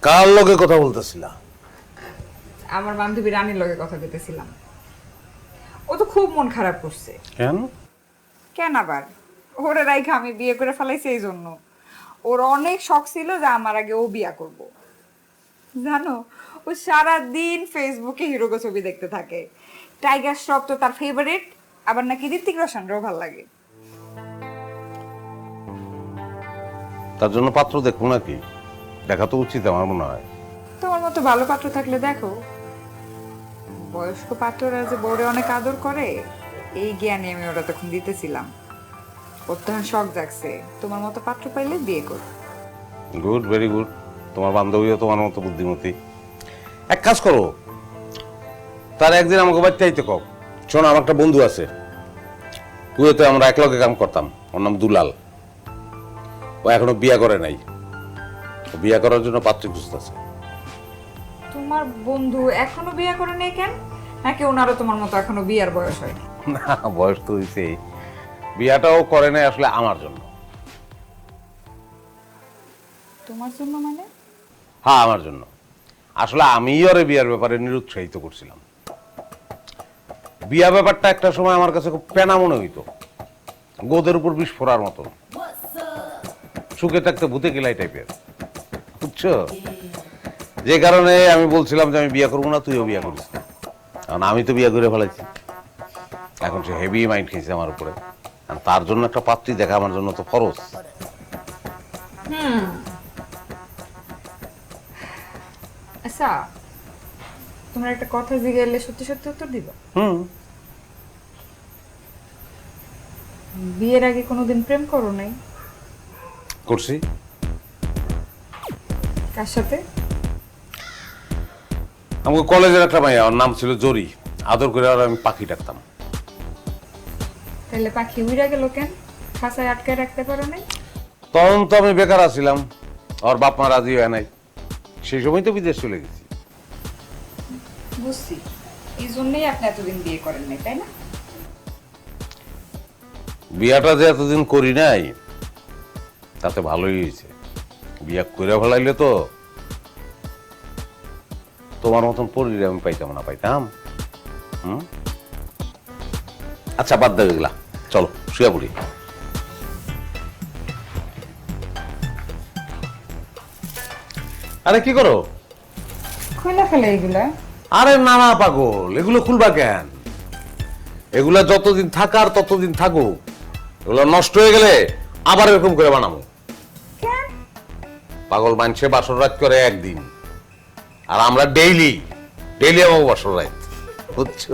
কার লগে কথা বলতেছিলা? আমার বান্ধবী রানীর লগে কথা বলতেছিলাম। ও তো খুব মন খারাপ করছে। কেন? কেন আবার? ওরে রাইখা আমি বিয়ে করে ফেলাইছি এই জন্য। ওর অনেক শখ ছিল যে আমার আগে ও বিয়া করব। জানো, ও সারা দিন ফেসবুকে হিরোগো ছবি দেখতে থাকে। টাইগার শ্রফ তো তার ফেভারিট, আবার নাকি ঋত্বিক রোশনরও ভালো লাগে। তার জন্য পাত্র দেখবো নাকি? দেখা তো উচিত আমার মনে হয়। তোমার মতো ভালো পাত্র থাকলে দেখো। বয়স্ক পাত্ররা যে বউরে অনেক আদর করে, এই জ্ঞানে আমি ওরা তখন দিতেছিলাম। ওর তখন শখ জাগছে, তোমার মতো পাত্র পাইলে বিয়ে করো। Good, very good. তোমার বান্ধবীও তোমার মতো বুদ্ধিমতী। এক কাজ করো, তার একদিন আমাকে বাড়িতে আইতে কও। শোনো, আমার একটা বন্ধু আছে, কুয়েতে আমরা একলগে কাম করতাম, ওর নাম দুলাল। ও এখনো বিয়া করে নাই, ও বিয়া করার জন্য পাত্রী খুঁজতেছে। তোমার বন্ধু এখনো বিয়ে করে নেই কেন? নাকি ওনারও তোমার মতো এখনো বিয়ার বয়স হয়নি? না, বয়স তো হয়েছে, বিয়াটাও করে নাই আসলে আমার জন্য। তোমার জন্য মানে? হ্যাঁ, আমার জন্য। আসলে আমি ওরে বিয়ার ব্যাপারে নিরুৎসাহিত করছিলাম। বিয়া ব্যাপারটা একটা সময় আমার কাছে খুব পেনা মনে হইতো, গোদের উপর বিষ ফোড়ার মতো, সুখে থাকতে ভূতে গেলাই টাইপের, বুঝছো? যে কারণে আমি বলছিলাম যে আমি বিয়া করবো না, তুইও বিয়া করিস না। কারণ আমি তো বিয়া করে ফেলাইছি। এখন সে হেভি মাইন্ড খেয়েছে আমার উপরে, আর তার জন্য একটা পাত্রী দেখা আমার জন্য তো ফরজ। আচ্ছা, তোমার একটা কথা জিজ্ঞাসা সত্যি সত্যি উত্তর দিবা? হুম। বিয়ের আগে কোনোদিন প্রেম করো নাই? করছি। কার সাথে? আমাকে কলেজের একটা মাইয়া, ওর নাম ছিল জরি। আদর করে আর আমি পাখি ডাকতাম। তাহলে পাখি উইরা গেল কেন? খাঁচায় আটকে রাখতে পারো নাই? তখন তো আমি বেকার আছিলাম, ওর বাপ মা রাজি হয় নাই, সেই সময় তো বিদেশ চলে গেছি। বুঝছি, এই জন্যই আপনি এতদিন বিয়ে করেন নাই, তাই না? বিয়াটা যে এতদিন করি নাই তাতে ভালোই হয়েছে। বিয়া করে ফেলাইলে তো তোমার মতন পরিরে আমি পাইতাম না, পাইতাম। হুম। আচ্ছা, বাদ দেবে গেলা, চলো শুয়ে পড়ি। আরে কি করো? খুলে ফেলে এগুলা? আরে না না পাগল, এগুলো খুলবা কেন? এগুলা যতদিন থাকার ততদিন থাকুক, এগুলো নষ্ট হয়ে গেলে আবার এরকম করে বানাবো। কেন? পাগল মানুষে বাসর রাত করে একদিন, আর আমরা ডেইলি ডেইলি আমার বাসর রাত, বুঝছো?